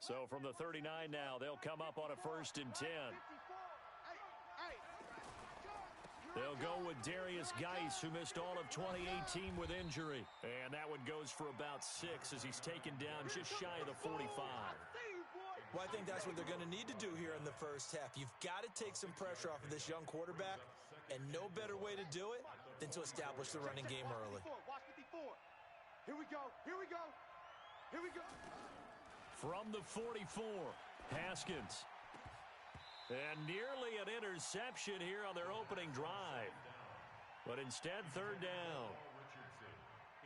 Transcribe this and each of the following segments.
So from the 39 now, they'll come up on a 1st and 10. They'll go with Darius Geis, who missed all of 2018 with injury. And that one goes for about 6 as he's taken down just shy of the 45. Well, I think that's what they're going to need to do here in the first half. You've got to take some pressure off of this young quarterback, and no better way to do it than to establish the running game early. Watch 54. Here we go. Here we go. Here we go. From the 44, Haskins. And nearly an interception here on their opening drive. But instead, 3rd down.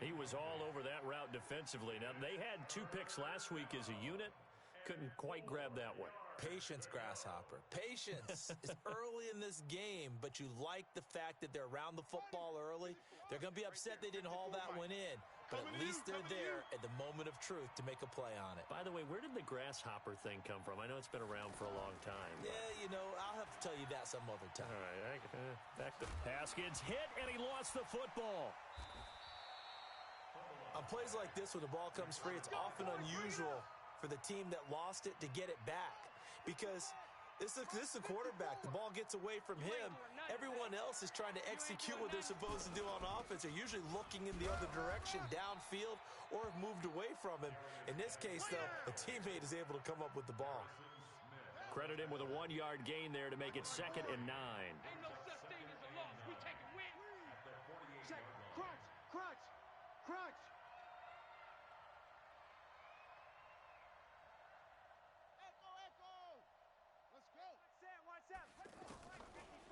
He was all over that route defensively. Now, they had 2 picks last week as a unit. Couldn't quite grab that one. Patience, Grasshopper. Patience. It's early in this game, but you like the fact that they're around the football early. They're going to be upset they didn't haul that one in, but at least they're there at the moment of truth to make a play on it. By the way, where did the grasshopper thing come from? I know it's been around for a long time. Yeah, you know, I'll have to tell you that some other time. All right, back to Haskins. Hit, and he lost the football. On plays like this, when the ball comes free, it's often unusual for the team that lost it to get it back, because this is a quarterback. The ball gets away from him. Everyone else is trying to execute what they're supposed to do on offense. They're usually looking in the other direction, downfield, or have moved away from him. In this case, though, a teammate is able to come up with the ball. Credit him with a 1-yard gain there to make it 2nd and 9. Ain't no such thing as a loss. We take a win. Check. Crunch. Crunch. Crunch. Let's go.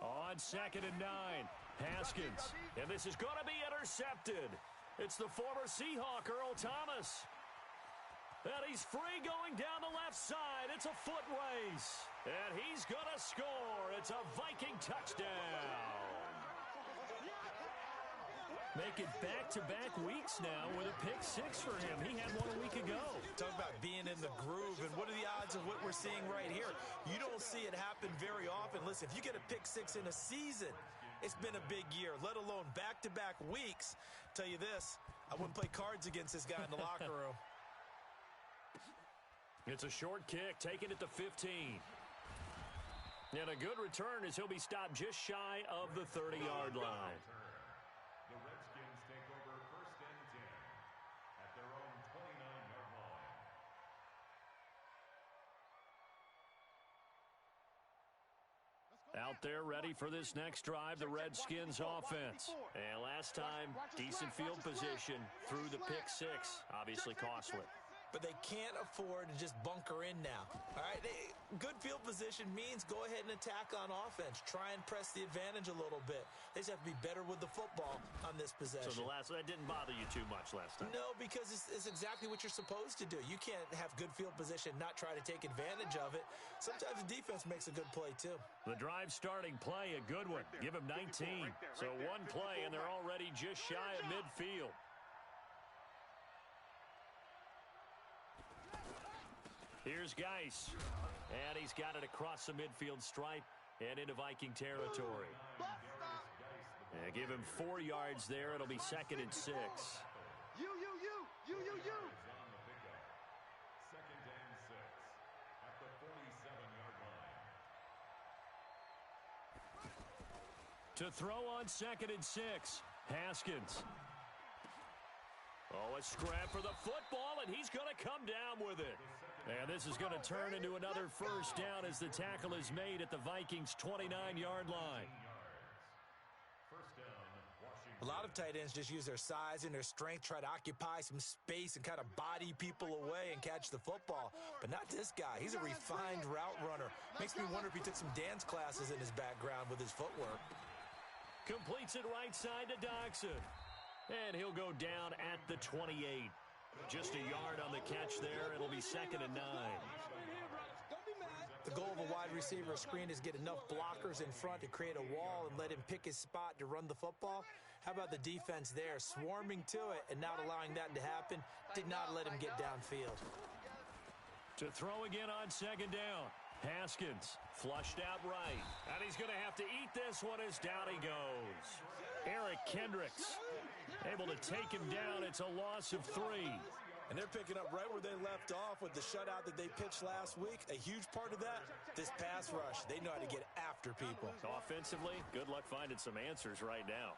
On 2nd and 9, Haskins. And this is going to be intercepted. It's the former Seahawk, Earl Thomas. And he's free going down the left side. It's a foot race. And he's going to score. It's a Viking touchdown. Make it back-to-back weeks now with a pick 6 for him. He had one a week ago. Talk about being in the groove, and what are the odds of what we're seeing right here? You don't see it happen very often. Listen, if you get a pick 6 in a season, it's been a big year, let alone back-to-back weeks. Tell you this, I wouldn't play cards against this guy in the locker room. It's a short kick, taking it to 15. And a good return as he'll be stopped just shy of the 30-yard line. The Redskins take over 1st and 10 at their own 29-yard line. Out there ready for this next drive, the Redskins offense. And last time, decent field position through the pick 6. Obviously costly. But they can't afford to just bunker in now. All right, good field position means go ahead and attack on offense. Try and press the advantage a little bit. They just have to be better with the football on this possession. So that didn't bother you too much last time? No, because it's exactly what you're supposed to do. You can't have good field position, not try to take advantage of it. Sometimes the defense makes a good play too. The drive starting play, a good one. Give him 19. So one play, and they're already just shy of midfield. Here's Geis, and he's got it across the midfield stripe and into Viking territory. Give him 4 yards there. It'll be 2nd and 6. You. 2nd and 6 at the 47-yard line. To throw on 2nd and 6, Haskins. Oh, a scrap for the football, and he's going to come down with it. And this is going to turn into another 1st down as the tackle is made at the Vikings' 29-yard line. A lot of tight ends just use their size and their strength, try to occupy some space and kind of body people away and catch the football. But not this guy. He's a refined route runner. Makes me wonder if he took some dance classes in his background with his footwork. Completes it right side to Dodson. And he'll go down at the 28. Just a yard on the catch there. It'll be 2nd and 9. The goal of a wide receiver screen is get enough blockers in front to create a wall and let him pick his spot to run the football. How about the defense there, swarming to it and not allowing that to happen? Did not let him get downfield. To throw again on 2nd down. Haskins flushed out right. And he's going to have to eat this one as down he goes. Eric Kendricks able to take him down. It's a loss of 3. And they're picking up right where they left off with the shutout that they pitched last week. A huge part of that, this pass rush. They know how to get after people. Offensively, good luck finding some answers right now.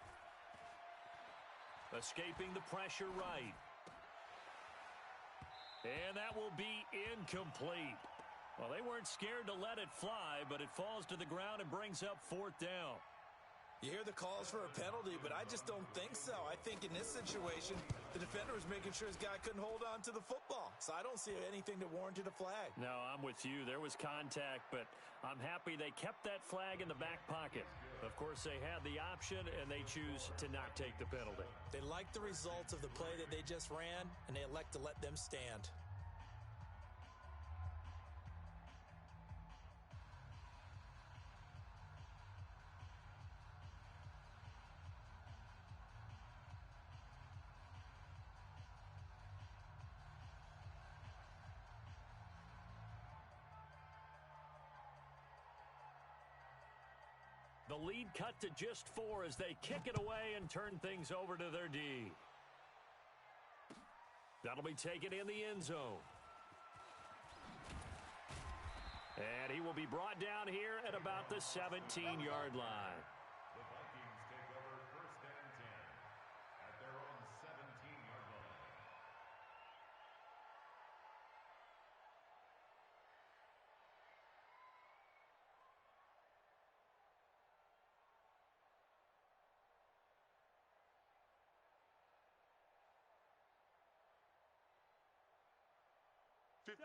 Escaping the pressure right. And that will be incomplete. Well, they weren't scared to let it fly, but it falls to the ground and brings up 4th down. You hear the calls for a penalty, but I just don't think so. I think in this situation, the defender was making sure his guy couldn't hold on to the football. So I don't see anything that warranted a flag. No, I'm with you. There was contact, but I'm happy they kept that flag in the back pocket. Of course, they had the option, and they choose to not take the penalty. They like the results of the play that they just ran, and they elect to let them stand. The lead cut to just 4 as they kick it away and turn things over to their D. That'll be taken in the end zone. And he will be brought down here at about the 17-yard line. The Vikings take over 1st and 10 at their own 17-yard line.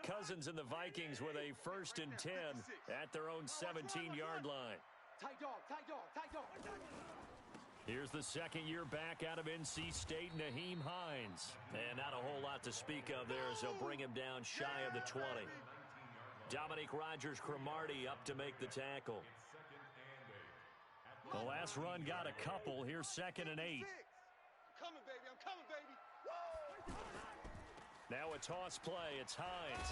Cousins and the Vikings with a 1st and 10 at their own 17-yard line. Tight dog, tight dog, tight dog. Here's the second-year back out of NC State, Nyheim Hines. And not a whole lot to speak of there as they'll bring him down shy of the 20. Dominique Rodgers-Cromartie up to make the tackle. The last run got a couple. Here's 2nd and 8. I'm coming, baby. I'm coming, baby. Now a toss play. It's Hines.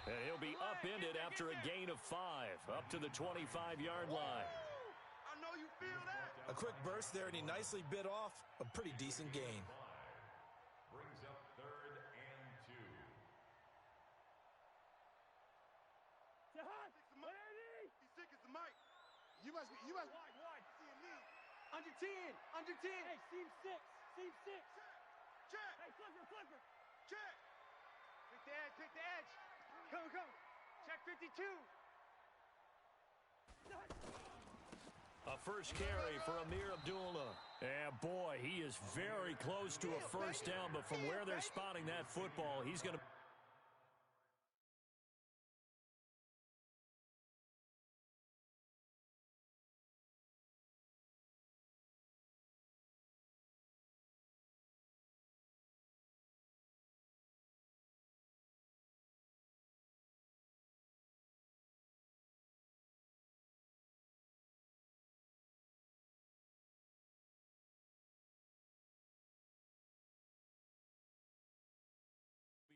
And he'll be upended after a gain of 5 up to the 25-yard line. I know you feel that. A quick burst there, and he nicely bit off a pretty decent gain. Brings up 3rd and 2. He's sick as the mic. You must wide. Seeing me. Under 10. Hey, seam 6. Check. Hey, flipper. Check. Pick the edge. Come. Check 52. A first carry for Amir Abdullah. And boy, he is very close to a first down, but from where they're spotting that football, he's going to be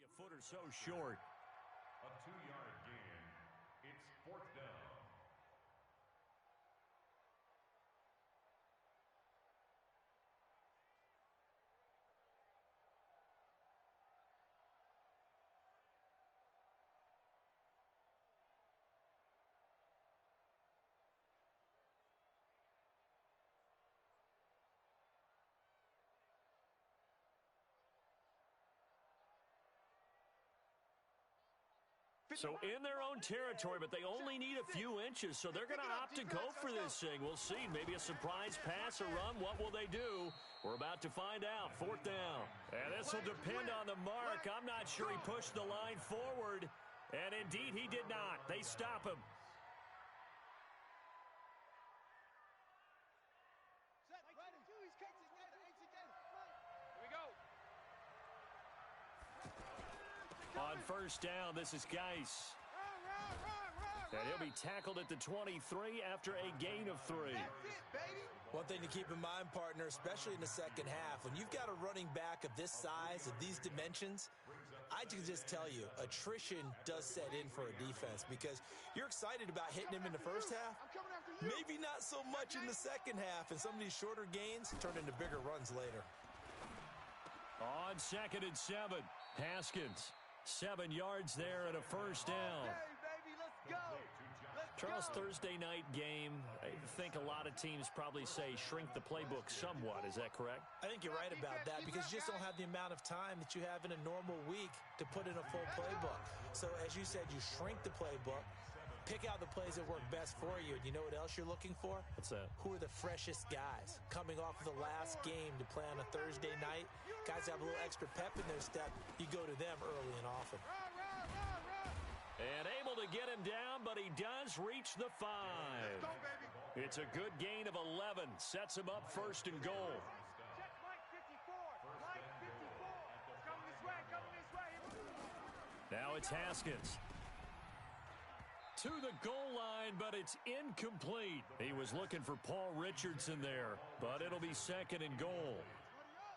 a foot or so short. A 2-yard gain. It's 4th down. So in their own territory, but they only need a few inches, so they're going to opt to go for this thing. We'll see. Maybe a surprise pass or run. What will they do? We're about to find out. 4th down. And this will depend on the mark. I'm not sure he pushed the line forward. And indeed, he did not. They stop him. Here we go. On 1st down, this is Geis. And he'll be tackled at the 23 after a gain of 3. One thing to keep in mind, partner, especially in the second half, when you've got a running back of this size, of these dimensions, I can just tell you, attrition does set in for a defense because you're excited about hitting him in the first half, maybe not so much in the second half, and some of these shorter gains turn into bigger runs later. On 2nd and 7, Haskins, 7 yards there and a first down. Hey, baby, let's go. Charles, Thursday night game, I think a lot of teams probably say shrink the playbook somewhat. Is that correct? I think you're right about that because you just don't have the amount of time that you have in a normal week to put in a full playbook. So as you said, you shrink the playbook, pick out the plays that work best for you. And you know what else you're looking for? What's that? Who are the freshest guys coming off of the last game to play on a Thursday night? Guys have a little extra pep in their step. You go to them early and often. And able to get him down, but he does reach the 5. It's a good gain of 11. Sets him up first and goal. Check Mike 54. Mike 54. Coming this way, coming this way. Now it's Haskins. To the goal line, but it's incomplete. He was looking for Paul Richardson there, but it'll be second and goal.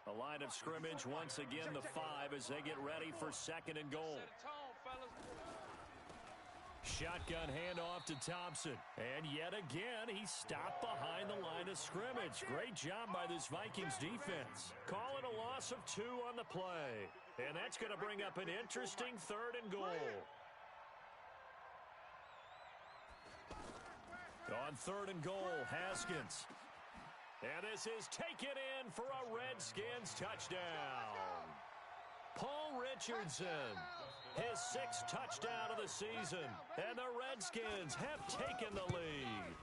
The line of scrimmage once again the 5 as they get ready for second and goal. Shotgun handoff to Thompson. And yet again, he stopped behind the line of scrimmage. Great job by this Vikings defense. Call it a loss of 2 on the play. And that's going to bring up an interesting third and goal. On third and goal, Haskins. And this is taken in for a Redskins touchdown. Paul Richardson, his 6th touchdown of the season. And the Redskins have taken the lead.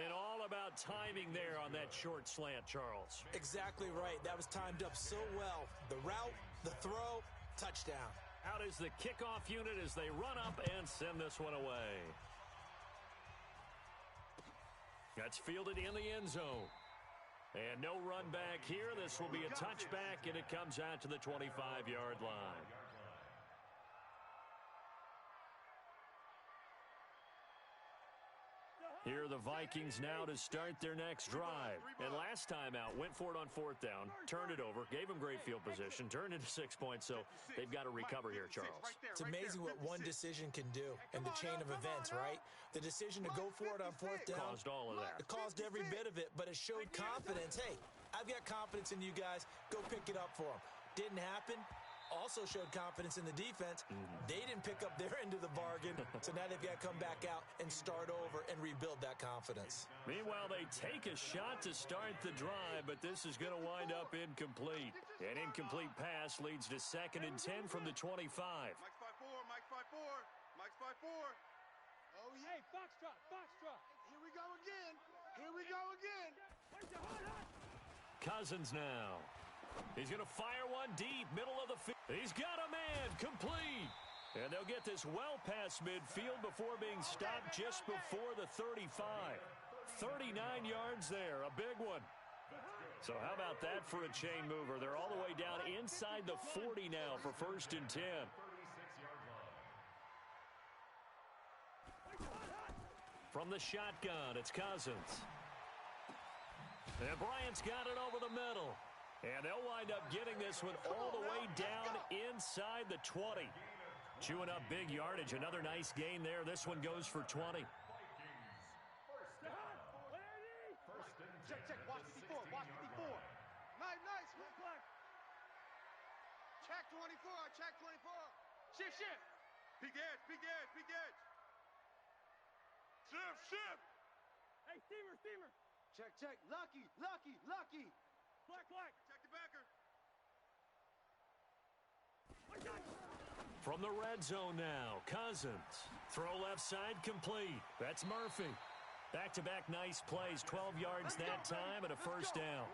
And all about timing there on that short slant, Charles. Exactly right. That was timed up so well. The route, the throw, touchdown. Out is the kickoff unit as they run up and send this one away. That's fielded in the end zone. And no run back here. This will be a touchback, and it comes out to the 25-yard line. Here are the Vikings now to start their next drive. And last time out, went for it on 4th down, turned it over, gave them great field position, turned into 6 points, so they've got to recover here, Charles. It's amazing what one decision can do in the chain of events, right? The decision to go for it on 4th down. Caused all of that. It caused every bit of it, but it showed confidence. Hey, I've got confidence in you guys. Go pick it up for them. Didn't happen. Also showed confidence in the defense. They didn't pick up their end of the bargain, so now they've got to come back out and start over and rebuild that confidence. Meanwhile, they take a shot to start the drive, but this is going to wind up incomplete. An incomplete pass leads to 2nd and 10 from the 25. Mike's 5-4, Mike's 5-4, Mike's 5-4. Oh, yeah. Hey, Foxtrot, Foxtrot. Here we go again. Here we go again. Cousins now. He's going to fire one deep, middle of the field. He's got a man, complete. And they'll get this well past midfield before being stopped just before the 35. 39 yards there, a big one. So how about that for a chain mover? They're all the way down inside the 40 now for 1st and 10. From the shotgun, it's Cousins. And Bryant's got it over the middle. And they'll wind up getting this one all the way down inside the 20. Chewing up big yardage. Another nice gain there. This one goes for 20. Check, check. Watch 54. Watch 54. Nice, nice. Check 24. Check 24. Shift, shift. Big edge, big edge, big edge. Shift, shift. Hey, steamer, steamer. Check, check. Lucky, lucky, lucky. Black, black. Check the backer. From the red zone now, Cousins. Throw left side complete. That's Murphy. Back-to-back nice plays, 12 yards that time and a first down.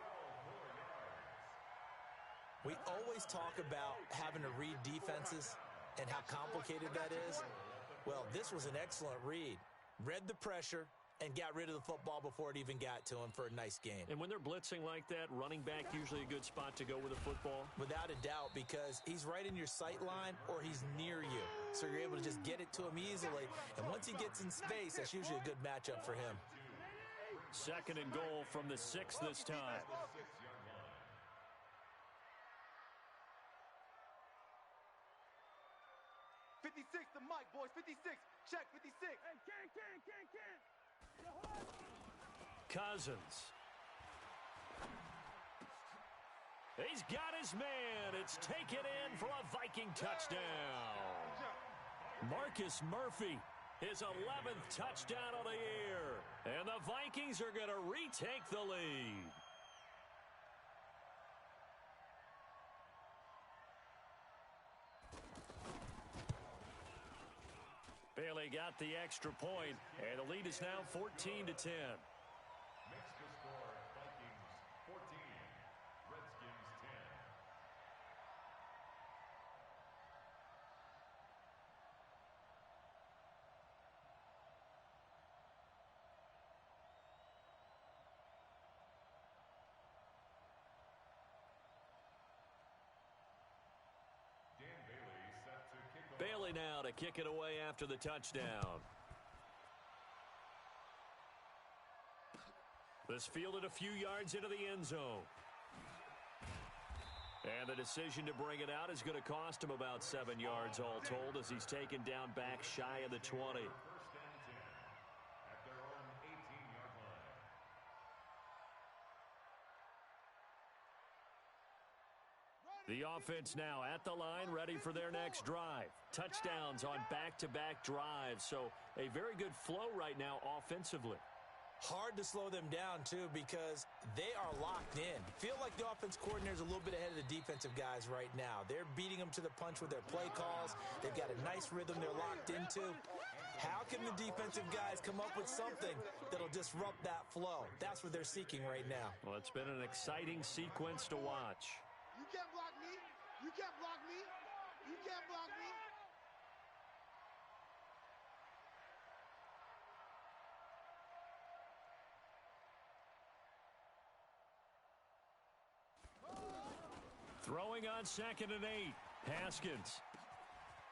We always talk about having to read defenses and how complicated that is. Well, this was an excellent read. Read the pressure and got rid of the football before it even got to him for a nice game. And when they're blitzing like that, running back usually a good spot to go with the football? Without a doubt, because he's right in your sight line or he's near you. So you're able to just get it to him easily. And once he gets in space, that's usually a good matchup for him. 2nd and goal from the 6 this time. The mic, boys. 56. Check 56. Hey, can. Cousins. He's got his man. It's taken in for a Viking touchdown. Marcus Murphy, his 11th touchdown of the year. And the Vikings are going to retake the lead. Bailey got the extra point, and the lead is now 14-10. Makes the score Vikings 14, Redskins 10. Dan Bailey set to kick off. Bailey now to kick it away after the touchdown. This fielded a few yards into the end zone. And the decision to bring it out is going to cost him about 7 yards all told as he's taken down back shy of the 20. First and 10 at their own 18-yard line. The offense now at the line, ready for their next drive. Touchdowns on back-to-back drives, so a very good flow right now offensively. Hard to slow them down, too, because they are locked in. Feel like the offense coordinator is a little bit ahead of the defensive guys right now. They're beating them to the punch with their play calls. They've got a nice rhythm they're locked into. How can the defensive guys come up with something that'll disrupt that flow? That's what they're seeking right now. Well, it's been an exciting sequence to watch. You can't block me. You can't block me. You can't block me. Throwing on 2nd and 8. Haskins.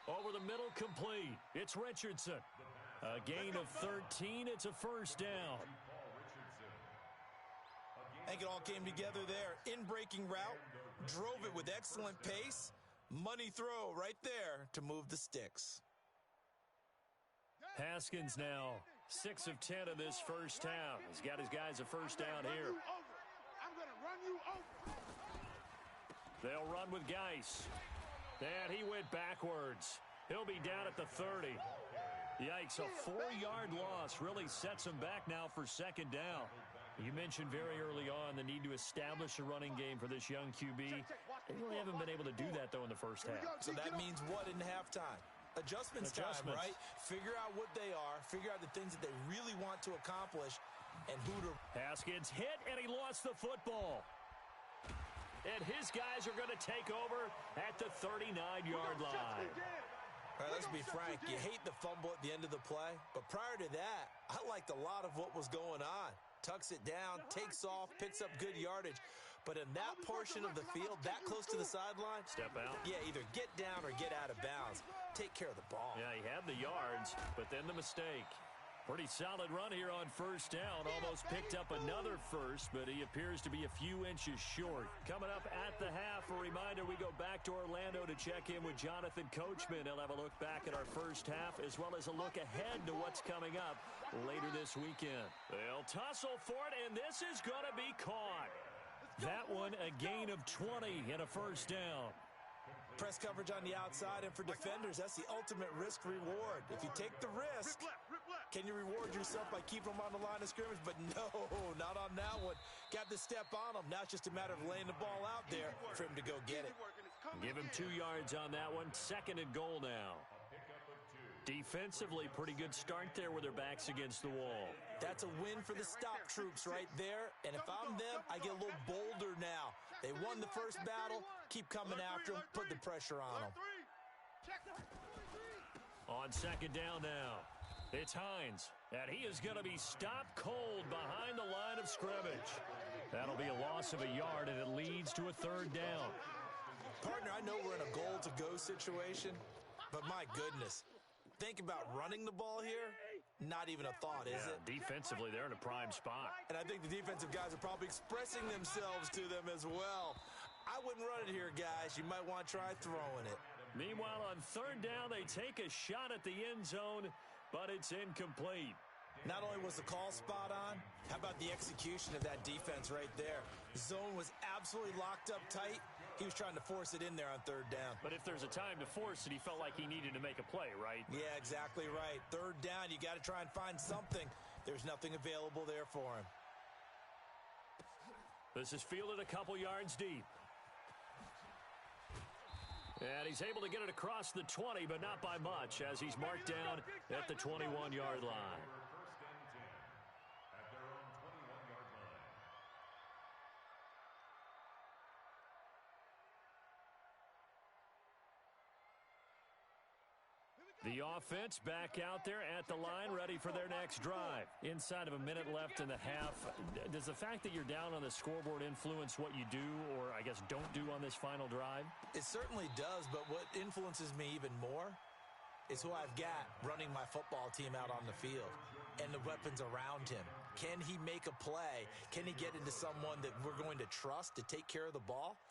Over the middle, complete. It's Richardson. A gain of 13. It's a first down. I think it all came together there. In-breaking route. Drove it with excellent pace. Money throw right there to move the sticks. Haskins now 6 of 10 in this first half. He's got his guys a first down here. I'm going to run you over. They'll run with Geis. And he went backwards. He'll be down at the 30. Yikes, a 4-yard loss really sets him back now for second down. You mentioned very early on the need to establish a running game for this young QB. They really haven't been able to do that, though, in the first half. So that means what in halftime? Adjustments time, right? Figure out what they are, figure out the things that they really want to accomplish, and who to... Haskins hit, and he lost the football. And his guys are going to take over at the 39-yard line. All right, let's be frank. You hate the fumble at the end of the play, but prior to that, I liked a lot of what was going on. Tucks it down, takes off, picks up good yardage. But in that portion of the field, that close to the sideline, step out. Yeah, either get down or get out of bounds. Take care of the ball. Yeah, he had the yards, but then the mistake. Pretty solid run here on first down. Almost picked up another first, but he appears to be a few inches short. Coming up at the half, a reminder, we go back to Orlando to check in with Jonathan Coachman. He'll have a look back at our first half, as well as a look ahead to what's coming up later this weekend. They'll tussle for it, and this is going to be caught. That one, a gain of 20 and a first down. Press coverage on the outside, and for defenders, that's the ultimate risk-reward. If you take the risk, can you reward yourself by keeping them on the line of scrimmage? But no, not on that one. Got to step on them. Now it's just a matter of laying the ball out there for him to go get it. Give him 2 yards on that one. 2nd and goal now. Defensively, pretty good start there with their backs against the wall. That's a win for the stop troops right there. And if I'm them, I get a little bolder now. They won the first battle. Keep coming after them. Put the pressure on them. On 2nd down now, it's Hines. And he is going to be stopped cold behind the line of scrimmage. That'll be a loss of a yard, and it leads to a 3rd down. Partner, I know we're in a goal-to-go situation, but my goodness. Think about running the ball here. Not even a thought, is it? Defensively, they're in a prime spot. And I think the defensive guys are probably expressing themselves to them as well. I wouldn't run it here, guys. You might want to try throwing it. Meanwhile, on 3rd down, they take a shot at the end zone, but it's incomplete. Not only was the call spot on, how about the execution of that defense right there? The zone was absolutely locked up tight. He was trying to force it in there on third down. But if there's a time to force it, he felt like he needed to make a play, right? Yeah, exactly right. Third down, you got to try and find something. There's nothing available there for him. This is fielded a couple yards deep. And he's able to get it across the 20, but not by much, as he's marked down at the 21-yard line. The offense back out there at the line, ready for their next drive. Inside of a minute left in the half, does the fact that you're down on the scoreboard influence what you do or, I guess, don't do on this final drive? It certainly does, but what influences me even more is who I've got running my football team out on the field and the weapons around him. Can he make a play? Can he get into someone that we're going to trust to take care of the ball?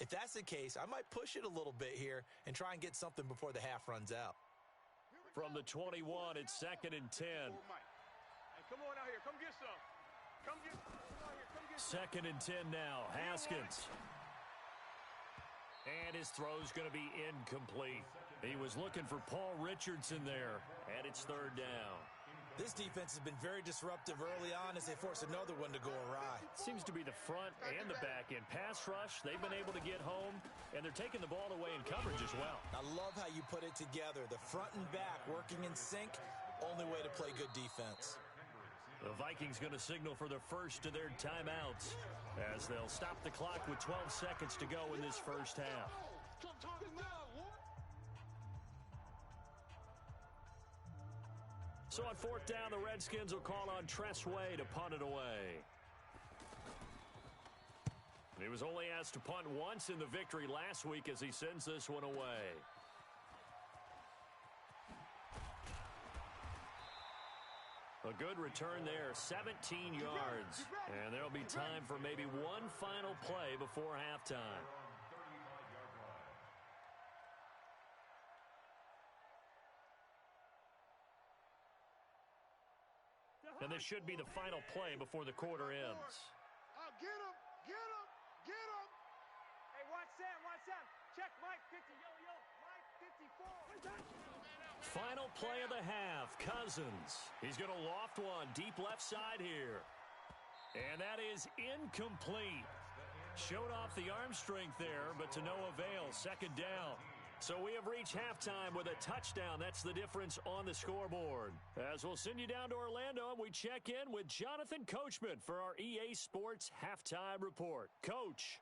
If that's the case, I might push it a little bit here and try and get something before the half runs out. From the 21, it's 2nd and 10. Hey, come on out here. Come get some. Come get some. 2nd and 10 now. Haskins. And his throw's going to be incomplete. He was looking for Paul Richardson there, and it's third down. This defense has been very disruptive early on as they force another one to go awry. Seems to be the front and the back end. Pass rush, they've been able to get home, and they're taking the ball away in coverage as well. I love how you put it together. The front and back working in sync, only way to play good defense. The Vikings going to signal for the first of their timeouts as they'll stop the clock with 12 seconds to go in this first half. So on fourth down, the Redskins will call on Tressway to punt it away. He was only asked to punt once in the victory last week as he sends this one away. A good return there, 17 yards. And there'll be time for maybe one final play before halftime. And this should be the final play before the quarter ends. Oh, get him! Get him! Get him! Hey, watch Sam! Watch Sam! Check Mike 50. Yo, Mike 54. Final play of the half, Cousins. He's going to loft one deep left side here. And that is incomplete. Showed off the arm strength there, but to no avail. Second down. So we have reached halftime with a touchdown. That's the difference on the scoreboard. As we'll send you down to Orlando, and we check in with Jonathan Coachman for our EA Sports Halftime Report. Coach.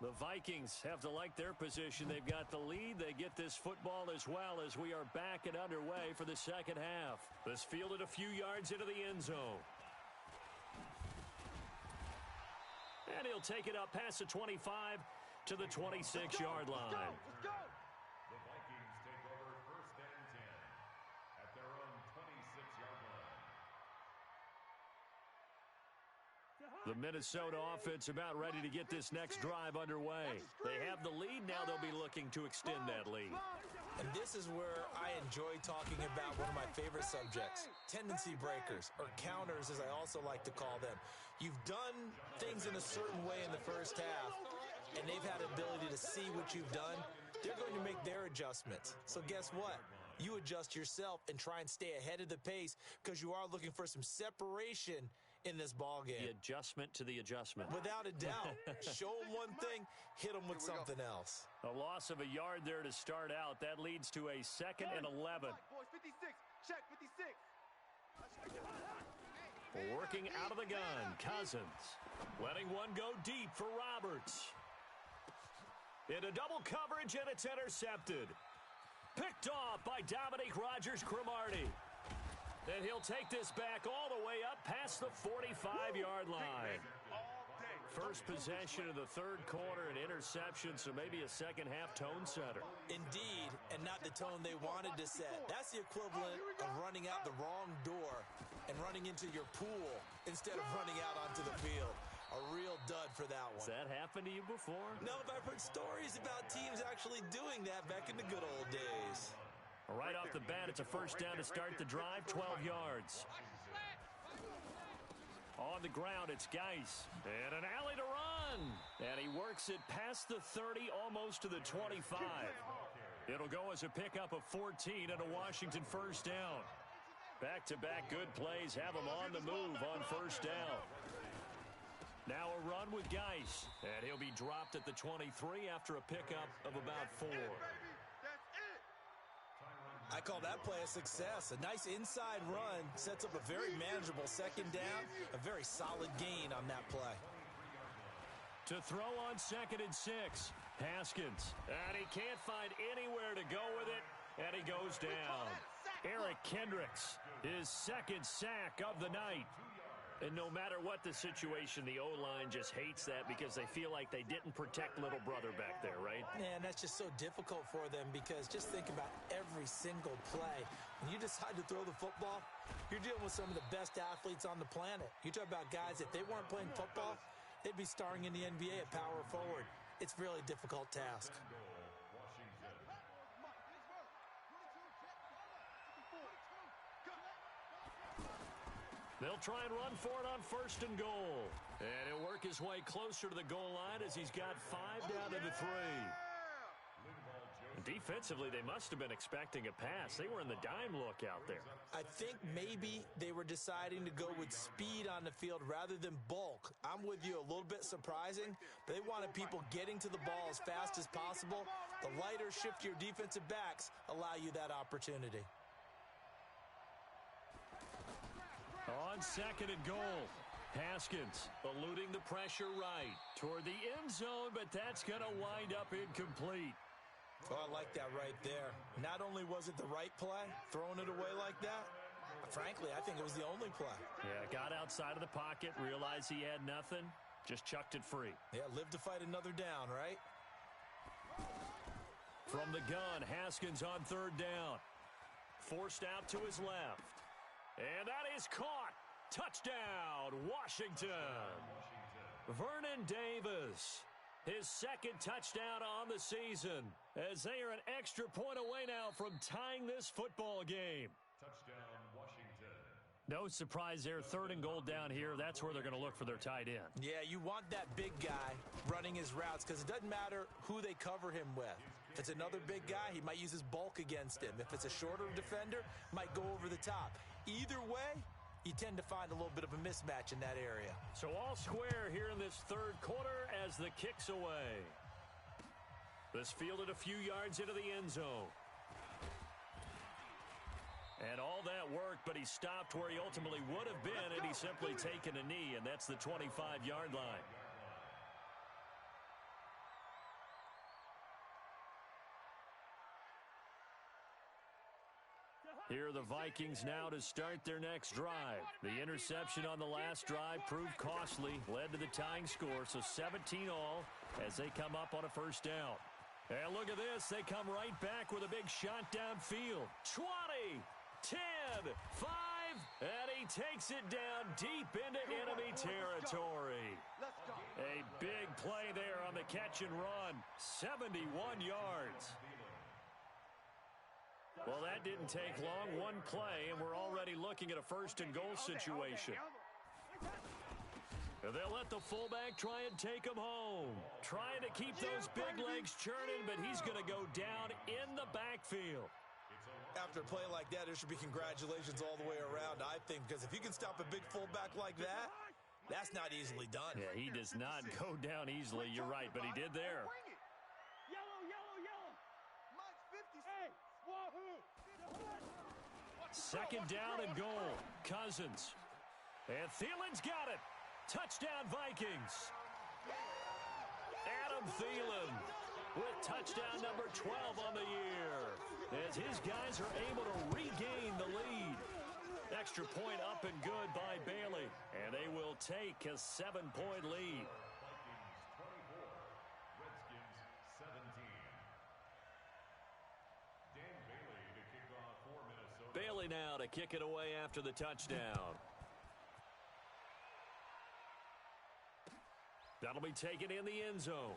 The Vikings have to like their position. They've got the lead. They get this football as well as we are back and underway for the second half. This fielded a few yards into the end zone. And he'll take it up past the 25 to the 26-yard line. Let's go! The Vikings take over first and 10 at their own 26-yard line. The Minnesota offense about ready to get this next drive underway. They have the lead. Now they'll be looking to extend that lead. And this is where I enjoy talking about one of my favorite subjects, tendency breakers, or counters as I also like to call them. You've done things in a certain way in the first half, and they've had the ability to see what you've done. They're going to make their adjustments. So guess what? You adjust yourself and try and stay ahead of the pace because you are looking for some separation in this ball game. The adjustment to the adjustment. Without a doubt. Show them one thing, hit them with something else. A loss of a yard there to start out. That leads to a 2nd and 11. Boys, 56. Check 56. Working out of the gun, Cousins. Letting one go deep for Roberts. Into double coverage, and it's intercepted. Picked off by Dominique Rodgers-Cromartie. And he'll take this back all the way up past the 45-yard line. First possession of the third quarter, an interception, so maybe a second-half tone setter. Indeed, and not the tone they wanted to set. That's the equivalent of running out the wrong door and running into your pool instead of running out onto the field. A real dud for that one. Has that happened to you before? No, but I've heard stories about teams actually doing that back in the good old days. Right off the bat, it's a first down to start the drive, 12 yards. On the ground, it's Geis. And an alley to run. And he works it past the 30, almost to the 25. It'll go as a pickup of 14 and a Washington first down. Back-to-back good plays have him on the move on first down. Now a run with Geis. And he'll be dropped at the 23 after a pickup of about 4. I call that play a success. A nice inside run sets up a very manageable second down. A very solid gain on that play. To throw on 2nd and 6. Haskins. And he can't find anywhere to go with it. And he goes down. Eric Kendricks, his second sack of the night. And no matter what the situation, the O-line just hates that because they feel like they didn't protect little brother back there, right? Man, that's just so difficult for them because just think about every single play. When you decide to throw the football, you're dealing with some of the best athletes on the planet. You talk about guys, if they weren't playing football, they'd be starring in the NBA at power forward. It's a really difficult task. They'll try and run for it on 1st and goal. And he'll work his way closer to the goal line as he's got 5 down to the 3. Defensively, they must have been expecting a pass. They were in the dime look out there. I think maybe they were deciding to go with speed on the field rather than bulk. I'm with you, a little bit surprising. They wanted people getting to the ball as fast as possible. The lighter, shiftier defensive backs allow you that opportunity. On 2nd and goal, Haskins eluding the pressure right toward the end zone, but that's going to wind up incomplete. Oh, I like that right there. Not only was it the right play, throwing it away like that, frankly, I think it was the only play. Yeah, got outside of the pocket, realized he had nothing, just chucked it free. Yeah, live to fight another down, right? From the gun, Haskins on 3rd down. Forced out to his left. And that is caught. Touchdown, Washington. Vernon Davis, his 2nd touchdown on the season, as they are an extra point away now from tying this football game. Touchdown, Washington. No surprise there, 3rd and goal down here. That's where they're going to look for their tight end. Yeah, you want that big guy running his routes because it doesn't matter who they cover him with. If it's another big guy, he might use his bulk against him. If it's a shorter defender, might go over the top. Either way, you tend to find a little bit of a mismatch in that area. So all square here in this 3rd quarter as the kick's away. This fielded a few yards into the end zone. And all that worked, but he stopped where he ultimately would have been, and he's simply taken a knee, and that's the 25-yard line. Here are the Vikings now to start their next drive. The interception on the last drive proved costly, led to the tying score, so 17 all as they come up on a first down. And look at this, they come right back with a big shot downfield. 20, 10, 5, and he takes it down deep into enemy territory. A big play there on the catch and run, 71 yards. Well, that didn't take long. One play, and we're already looking at a 1st and goal situation. They'll let the fullback try and take him home. Trying to keep those big legs churning, but he's going to go down in the backfield. After a play like that, there should be congratulations all the way around, I think, because if you can stop a big fullback like that, that's not easily done. Yeah, he does not go down easily. You're right, but he did there. Yellow, yellow, yellow. Mike's 50. Hey, wahoo. 2nd down and goal. Cousins. And Thielen's got it. Touchdown, Vikings. Adam Thielen with touchdown number 12 on the year, as his guys are able to regain the lead. Extra point up and good by Bailey, and they will take a 7-point lead. Bailey now to kick it away after the touchdown. That'll be taken in the end zone.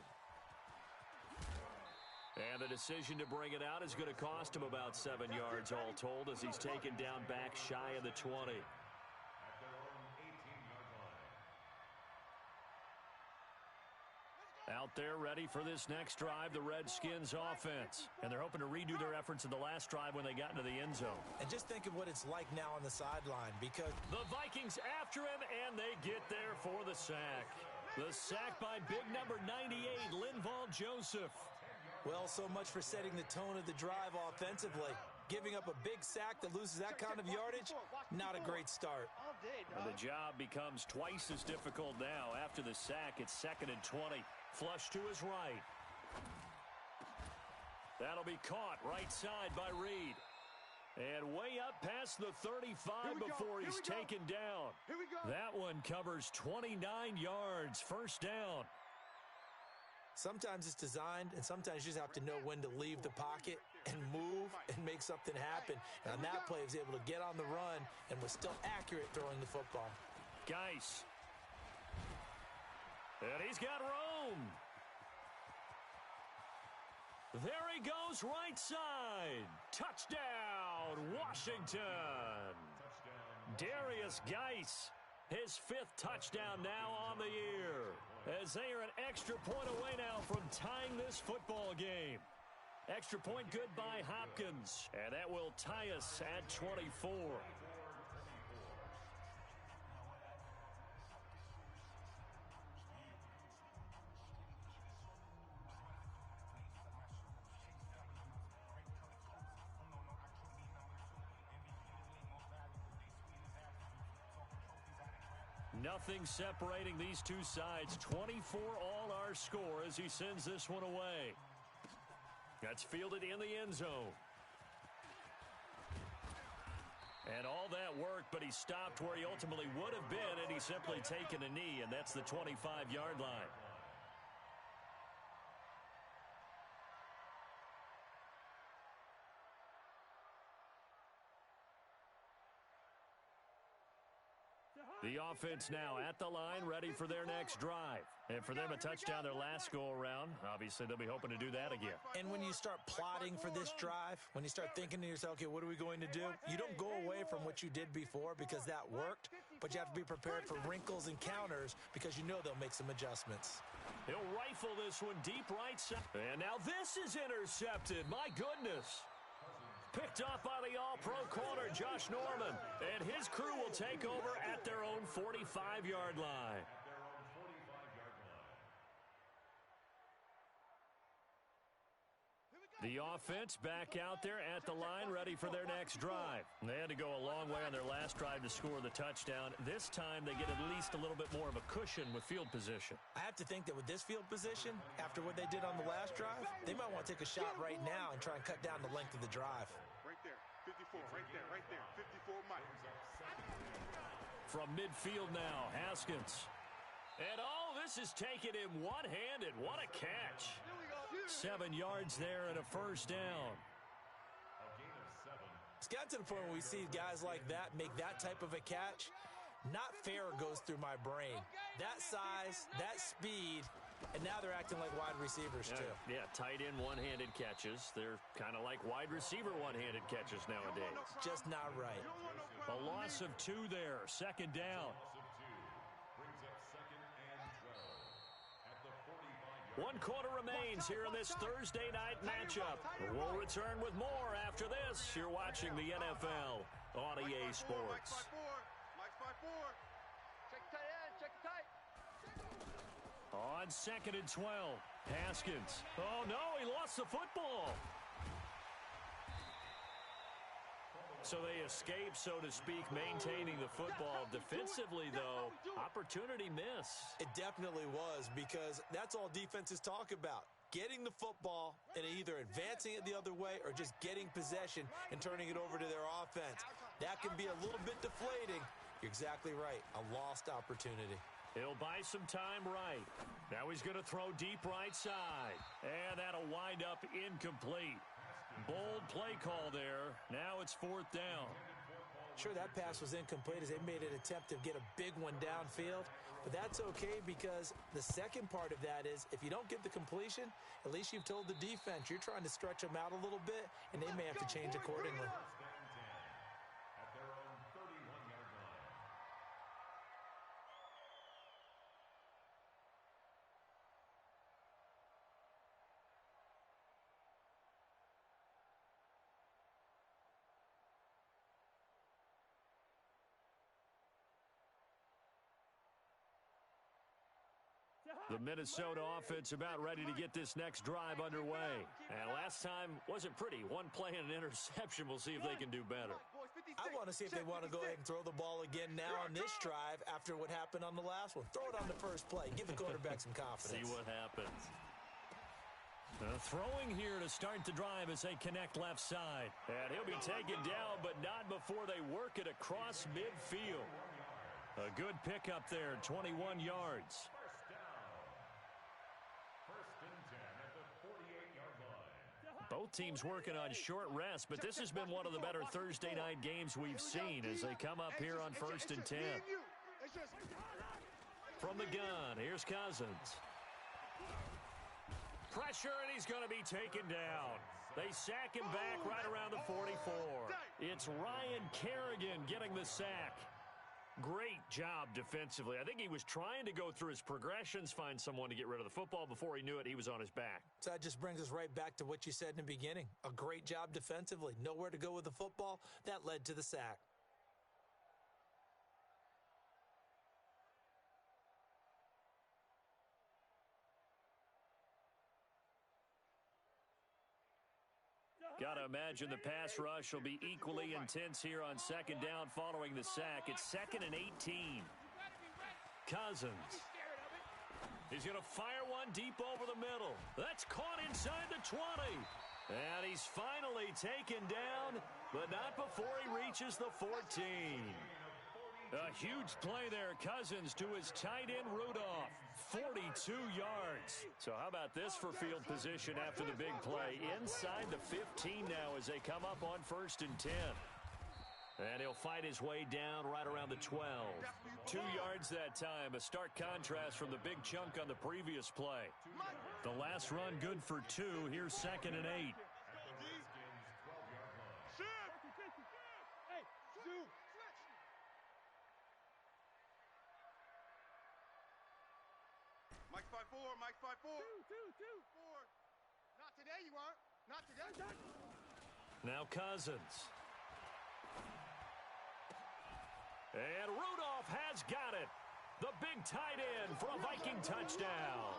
And the decision to bring it out is going to cost him about 7 yards all told as he's taken down back shy of the 20. Out there ready for this next drive, the Redskins offense. And they're hoping to redo their efforts in the last drive when they got into the end zone. And just think of what it's like now on the sideline because the Vikings after him, and they get there for the sack. The sack by big number 98, Linval Joseph. Well, so much for setting the tone of the drive offensively. Giving up a big sack that loses that kind of yardage, not a great start. And the job becomes twice as difficult now. After the sack, it's 2nd and 20. Flush to his right. That'll be caught right side by Reed. And way up past the 35 before he's taken down. That one covers 29 yards. First down. Sometimes it's designed, and sometimes you just have to know when to leave the pocket and move and make something happen. And on that play, he was able to get on the run and was still accurate throwing the football. Geis. And he's got room. There he goes right side. Touchdown, Washington. Darius Geis, his 5th touchdown now on the year. As they are an extra point away now from tying this football game. Extra point good by Hopkins. And that will tie us at 24. Nothing separating these two sides. 24 all our score as he sends this one away. That's fielded in the end zone. And all that work, but he stopped where he ultimately would have been, and he's simply taken a knee, and that's the 25-yard line. The offense now at the line, ready for their next drive. And for them, a touchdown their last go-around. Obviously, they'll be hoping to do that again. And when you start plotting for this drive, when you start thinking to yourself, okay, what are we going to do? You don't go away from what you did before because that worked, but you have to be prepared for wrinkles and counters because you know they'll make some adjustments. He'll rifle this one deep right side. And now this is intercepted. My goodness. Picked off by the all-pro corner, Josh Norman. And his crew will take over at their own 45-yard line. The offense back out there at the line, ready for their next drive. They had to go a long way on their last drive to score the touchdown. This time, they get at least a little bit more of a cushion with field position. I have to think that with this field position, after what they did on the last drive, they might want to take a shot right now and try and cut down the length of the drive. Right there, 54, right there, 54 Mike. From midfield now, Haskins. And this is taken in one-handed. What a catch. 7 yards there and a first down. It's got to the point where we see guys like that make that type of a catch. Not fair goes through my brain. That size, that speed, and now they're acting like wide receivers too. Yeah, tight end one-handed catches. They're kind of like wide receiver one-handed catches nowadays. Just not right. A loss of 2 there. Second down. 1 quarter remains here in this Thursday night matchup. We'll return with more after this. You're watching the NFL on EA Sports. Mike 5-4. Check the tight end. Check the tight. On 2nd and 12, Haskins. Oh, no, he lost the football. So they escape, so to speak, maintaining the football. Defensively, though, opportunity miss. It definitely was because that's all defenses talk about. Getting the football and either advancing it the other way or just getting possession and turning it over to their offense. That can be a little bit deflating. You're exactly right. A lost opportunity. He'll buy some time right. Now he's going to throw deep right side. And that'll wind up incomplete. Bold play call there. Now it's 4th down. Sure, that pass was incomplete as they made an attempt to get a big one downfield, but that's okay because the second part of that is if you don't get the completion, at least you've told the defense you're trying to stretch them out a little bit, and they may have to change accordingly. At their own 31-yard line. The Minnesota offense about ready to get this next drive underway. And last time wasn't pretty. One play and an interception. We'll see if they can do better. I want to see if they want to go ahead and throw the ball again now on this drive after what happened on the last one. Throw it on the first play. Give the quarterback some confidence. See what happens. Throwing here to start the drive as they connect left side. And he'll be taken down, but not before they work it across midfield. A good pickup there, 21 yards. Both teams working on short rest, but this has been one of the better Thursday night games we've seen as they come up here on 1st and 10. From the gun, here's Cousins. Pressure, and he's going to be taken down. They sack him back right around the 44. It's Ryan Kerrigan getting the sack. Great job defensively. I think he was trying to go through his progressions, find someone to get rid of the football. Before he knew it, he was on his back. So that just brings us right back to what you said in the beginning. A great job defensively. Nowhere to go with the football. That led to the sack. Got to imagine the pass rush will be equally intense here on second down following the sack. It's 2nd and 18. Cousins. He's going to fire one deep over the middle. That's caught inside the 20. And he's finally taken down, but not before he reaches the 14. A huge play there. Cousins to his tight end, Rudolph. 42 yards. So how about this for field position after the big play? Inside the 15 now as they come up on 1st and 10. And he'll fight his way down right around the 12. 2 yards that time. A stark contrast from the big chunk on the previous play. The last run good for 2. Here's 2nd and 8. Mike 5-4, Mike 5-4. Two. 4. Not today, you aren't. Not today. Now Cousins. And Rudolph has got it. The big tight end for a Viking touchdown.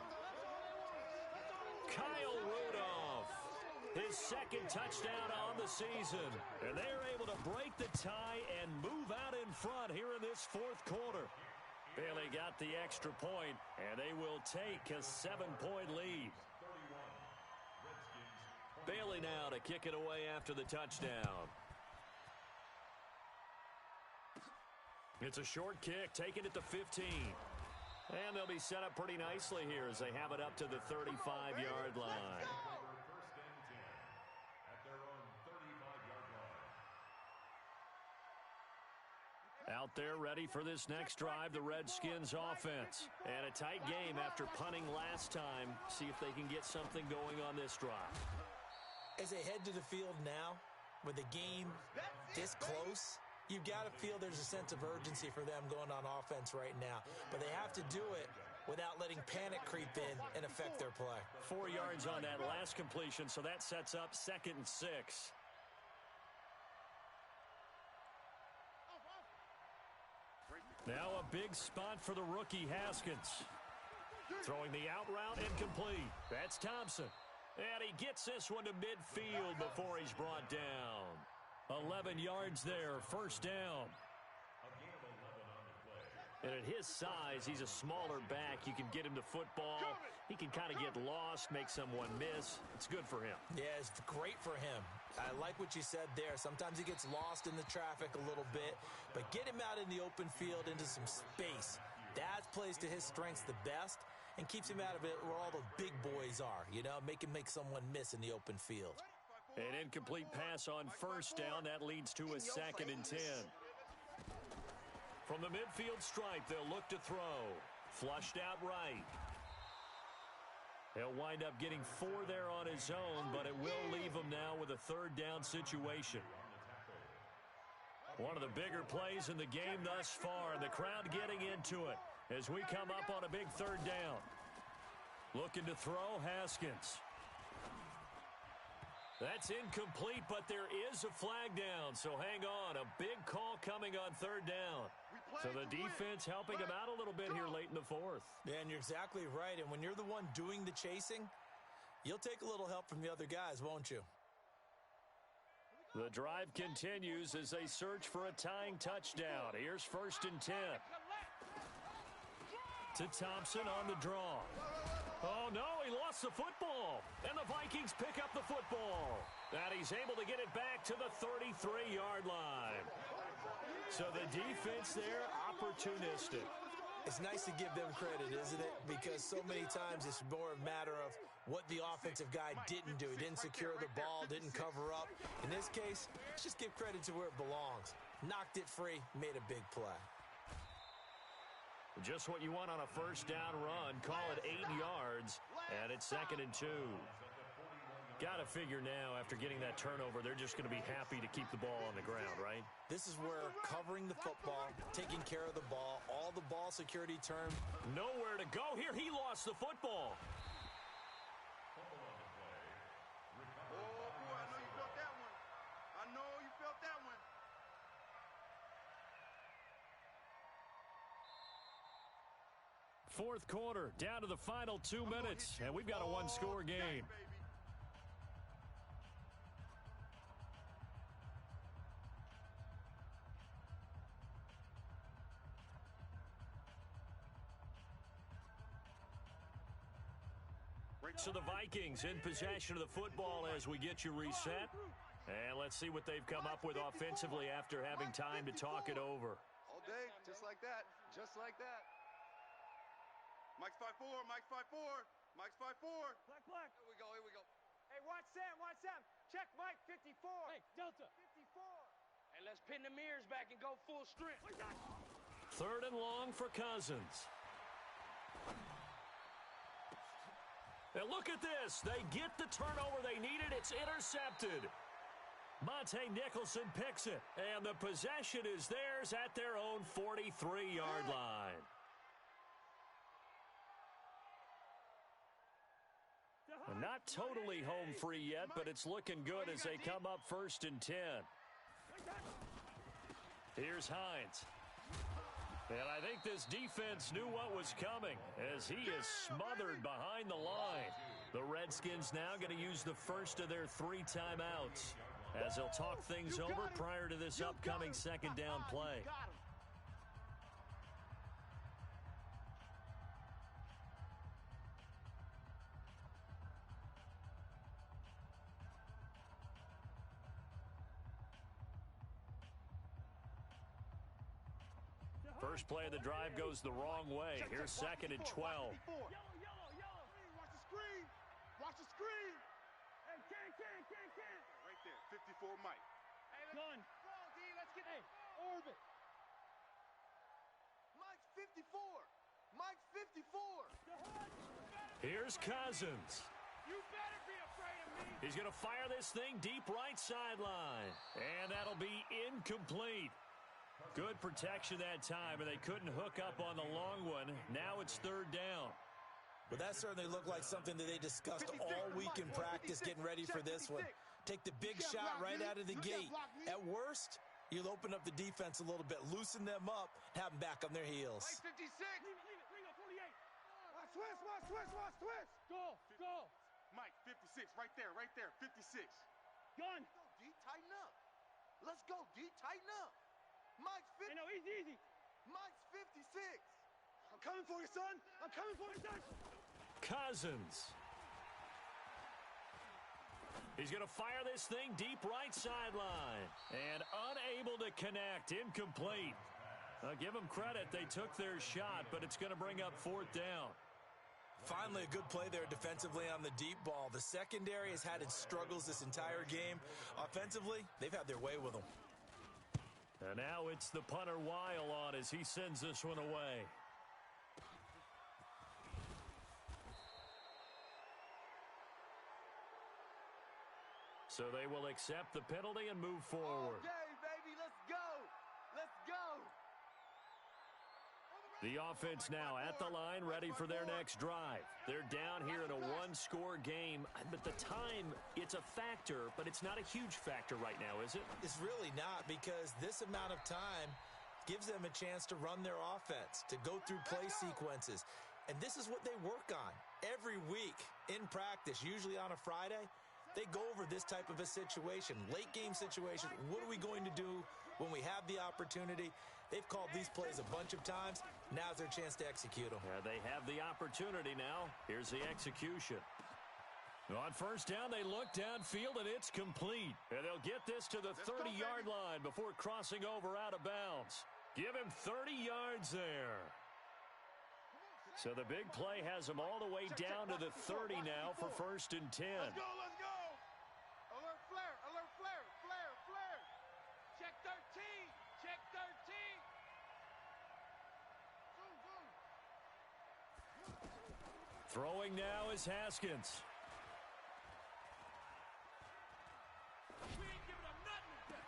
Kyle Rudolph. His 2nd touchdown on the season. And they're able to break the tie and move out in front here in this 4th quarter. Bailey got the extra point, and they will take a 7-point lead. Bailey now to kick it away after the touchdown. It's a short kick, taken at the 15. And they'll be set up pretty nicely here as they have it up to the 35-yard line. Out there ready for this next drive, the Redskins offense. And a tight game after punting last time. See if they can get something going on this drive. As they head to the field now, with the game this close, you've got to feel there's a sense of urgency for them going on offense right now. But they have to do it without letting panic creep in and affect their play. 4 yards on that last completion, so that sets up 2nd and 6. Now a big spot for the rookie Haskins. Throwing the out route incomplete. That's Thompson. And he gets this one to midfield before he's brought down. 11 yards there, 1st down. And at his size, he's a smaller back. You can get him to football. He can kind of get lost, make someone miss. It's good for him. Yeah, it's great for him. I like what you said there. Sometimes he gets lost in the traffic a little bit, but get him out in the open field into some space. That plays to his strengths the best and keeps him out of it where all the big boys are, you know, make someone miss in the open field. An incomplete pass on 1st down. That leads to a 2nd and 10. From the midfield stripe, they'll look to throw. Flushed out right. He'll wind up getting 4 there on his own, but it will leave him now with a third down situation. One of the bigger plays in the game thus far, and the crowd getting into it as we come up on a big third down. Looking to throw, Haskins. That's incomplete, but there is a flag down, so hang on. A big call coming on third down. So the defense helping him out a little bit here late in the fourth. Yeah, and you're exactly right. And when you're the one doing the chasing, you'll take a little help from the other guys, won't you? The drive continues as they search for a tying touchdown. Here's 1st and 10. To Thompson on the draw. Oh, no, he lost the football. And the Vikings pick up the football. And he's able to get it back to the 33-yard line. So the defense there, opportunistic. It's nice to give them credit, isn't it? Because so many times it's more a matter of what the offensive guy didn't do. He didn't secure the ball, didn't cover up. In this case, let's just give credit to where it belongs. Knocked it free, made a big play. Just what you want on a first down run. Call it 8 yards, and it's 2nd and 2. Got to figure now, after getting that turnover, they're just going to be happy to keep the ball on the ground, right? This is where covering the football, taking care of the ball, all the ball security terms. Nowhere to go here. He lost the football. Oh, boy, I know you felt that one. I know you felt that one. Fourth quarter, down to the final 2 minutes, and we've got a one-score game. So the Vikings in possession of the football as we get you reset. And let's see what they've come up with offensively after having time to talk it over. All day, just like that. Just like that. Mike's 5-4, Mike's 5-4, Mike's 5-4. Black. Here we go, here we go. Hey, watch Sam. Check Mike, 54. Hey, Delta. 54. Hey, let's pin the mirrors back and go full strength. 3rd and long for Cousins. And look at this. They get the turnover they needed. It's intercepted. Monte Nicholson picks it. And the possession is theirs at their own 43-yard line. Not totally home free yet, but it's looking good as they come up 1st and 10. Here's Hines. And I think this defense knew what was coming as he is smothered behind the line. The Redskins now going to use the first of their 3 timeouts as they'll talk things over prior to this upcoming 2nd down play. First play of the drive goes the wrong way. Here's 2nd and 12. Yellow. Watch the screen. Watch the screen. Hey, can. Right there, 54 Mike. Hey, gun. Go, D, let's get orbit. Mike's 54. Mike's 54. Here's Cousins. You better be afraid of me. He's going to fire this thing deep right sideline. And that'll be incomplete. Good protection that time, and they couldn't hook up on the long one. Now it's 3rd down. Well, that certainly looked like something that they discussed all week in practice, getting ready for this one. Take the big shot right out of the gate. At worst, you'll open up the defense a little bit, loosen them up, have them back on their heels. Mike 56. Leave it. Bring up 48. Watch twist. Go. Mike 56, right there, 56. Gun. Go, D, tighten up. Let's go, D, tighten up. Mike's 50. Hey, no, easy. Mike's 56. I'm coming for you, son. I'm coming for you, son. Cousins. He's going to fire this thing deep right sideline. And unable to connect. Incomplete. I'll give them credit. They took their shot, but it's going to bring up 4th down. Finally, a good play there defensively on the deep ball. The secondary has had its struggles this entire game. Offensively, they've had their way with them. And now it's the punter Weil on as he sends this one away. So they will accept the penalty and move forward. Okay, baby, let's go. Let's go. The offense now at the line, ready for their next drive. They're down here in a one-score game, but the time, it's a factor, but it's not a huge factor right now, is it? It's really not, because this amount of time gives them a chance to run their offense, to go through play sequences. And this is what they work on every week in practice, usually on a Friday. They go over this type of a situation, late game situation. What are we going to do when we have the opportunity? They've called these plays a bunch of times. Now's their chance to execute them. Yeah, they have the opportunity now. Here's the execution. On first down, they look downfield, and it's complete. And they'll get this to the 30-yard line before crossing over out of bounds. Give him 30 yards there. So the big play has them all the way down to the 30 now for 1st and 10. Let's go, let's go. Alert flare, alert flare, flare, flare. Check 13. Check 13. Throwing now is Haskins. We ain't giving up nothing today.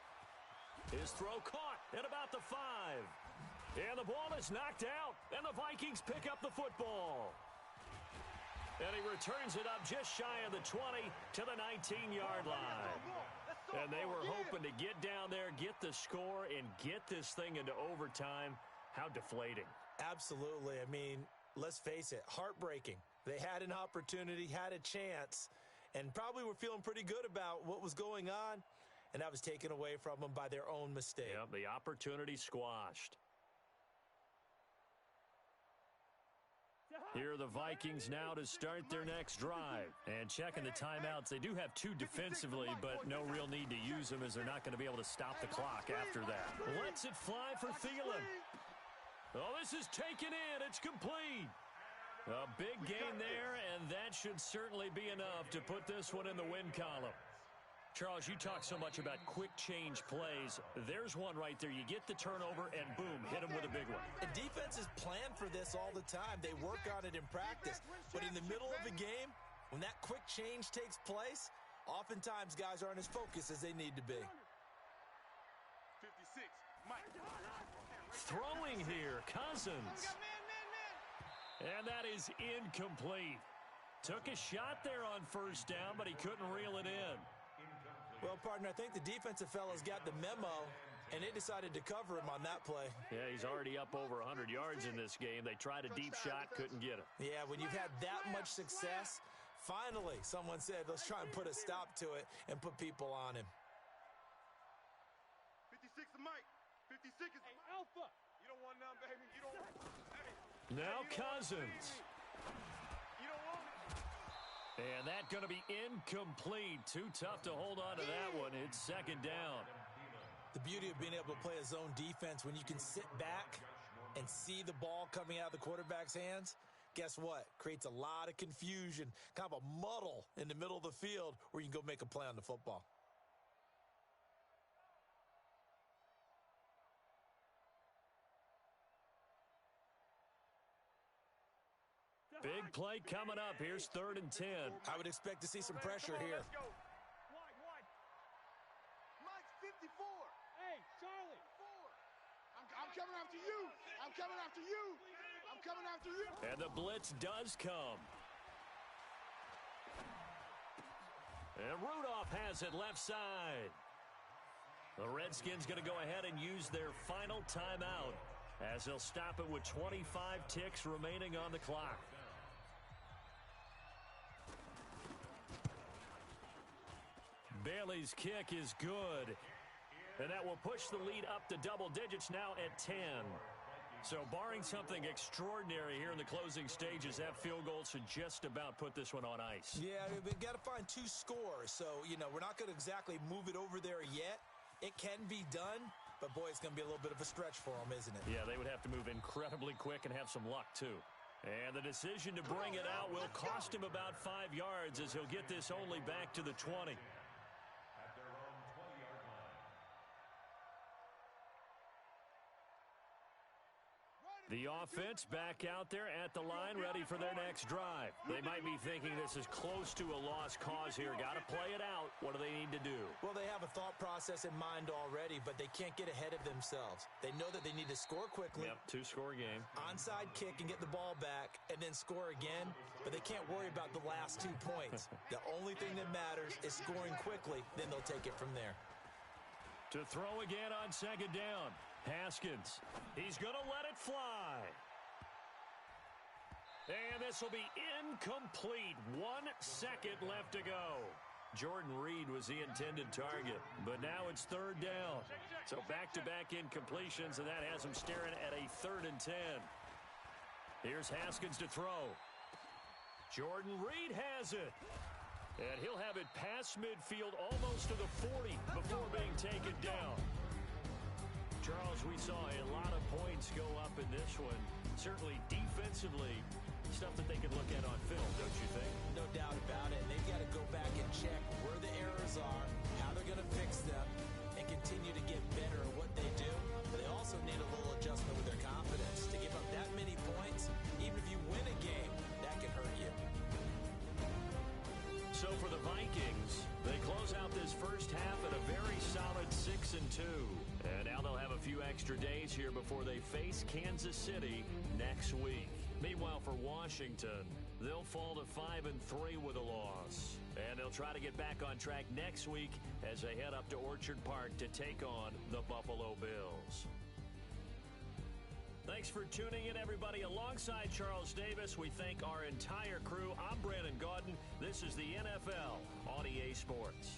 His throw caught at about the 5. And the ball is knocked out, and the Vikings pick up the football. And he returns it up just shy of the 20 to the 19-yard line. And they were hoping to get down there, get the score, and get this thing into overtime. How deflating. Absolutely. I mean, let's face it, heartbreaking. They had an opportunity, had a chance, and probably were feeling pretty good about what was going on, and that was taken away from them by their own mistake. Yep, the opportunity squashed. Here are the Vikings now to start their next drive. And checking the timeouts, they do have 2 defensively, but no real need to use them as they're not going to be able to stop the clock after that. Lets it fly for Thielen. Oh, this is taken in. It's complete. A big gain there, and that should certainly be enough to put this one in the win column. Charles, you talk so much about quick change plays. There's one right there. You get the turnover, and boom, hit them with a big one. And defenses plan for this all the time. They work on it in practice. But in the middle of a game, when that quick change takes place, oftentimes guys aren't as focused as they need to be. 56, Mike. Throwing here, Cousins. And that is incomplete. Took a shot there on first down, but he couldn't reel it in. Well, partner, I think the defensive fellas got the memo, and they decided to cover him on that play. Yeah, he's already up over 100 yards in this game. They tried a deep shot, couldn't get it. Yeah, when you've had that much success, finally someone said, let's try and put a stop to it and put people on him. 56 is Mike. 56 is Alpha. You don't want none, baby. You don't want Now Cousins. You don't want it. And that going to be incomplete. Too tough to hold on to that one. It's 2nd down. The beauty of being able to play a zone defense, when you can sit back and see the ball coming out of the quarterback's hands, guess what? Creates a lot of confusion, kind of a muddle in the middle of the field where you can go make a play on the football. Big play coming up. Here's 3rd and 10. I would expect to see some pressure here. Let's go. Wide. Mike's 54. Hey, Charlie. I'm coming after you. I'm coming after you. I'm coming after you. And the blitz does come. And Rudolph has it left side. The Redskins going to go ahead and use their final timeout as they'll stop it with 25 ticks remaining on the clock. Bailey's kick is good. And that will push the lead up to double digits now at 10. So barring something extraordinary here in the closing stages, that field goal should just about put this one on ice. Yeah, we've got to find 2 scores. So, we're not going to exactly move it over there yet. It can be done, but boy, it's going to be a little bit of a stretch for them, isn't it? Yeah, they would have to move incredibly quick and have some luck, too. And the decision to bring it out will cost him about 5 yards as he'll get this only back to the 20. At their own 20-yard line. The offense back out there at the line, ready for their next drive. They might be thinking this is close to a lost cause here. Got to play it out. What do they need to do? Well, they have a thought process in mind already, but they can't get ahead of themselves. They know that they need to score quickly. Yep, two-score game. Onside kick and get the ball back, and then score again. But they can't worry about the last 2 points. The only thing that matters is scoring quickly. Then they'll take it from there. To throw again on second down. Haskins. He's going to let it fly. And this will be incomplete. 1 second left to go. Jordan Reed was the intended target, but now it's third down. So back-to-back incompletions, and that has him staring at a 3rd and 10. Here's Haskins to throw. Jordan Reed has it. And he'll have it past midfield almost to the 40 before being taken down. Charles, we saw a lot of points go up in this one. Certainly defensively, stuff that they can look at on film, don't you think? No doubt about it. They've got to go back and check where the errors are, how they're going to fix them, and continue to get better at what they do. But they also need a little adjustment with their confidence. To give up that many points, even if you win a game, that can hurt you. So for the Vikings, they close out this first half at a very solid 6-2. And now they'll have a few extra days here before they face Kansas City next week. Meanwhile, for Washington, they'll fall to 5-3 with a loss. And they'll try to get back on track next week as they head up to Orchard Park to take on the Buffalo Bills. Thanks for tuning in, everybody. Alongside Charles Davis, we thank our entire crew. I'm Brandon Gaudin. This is the NFL on EA Sports.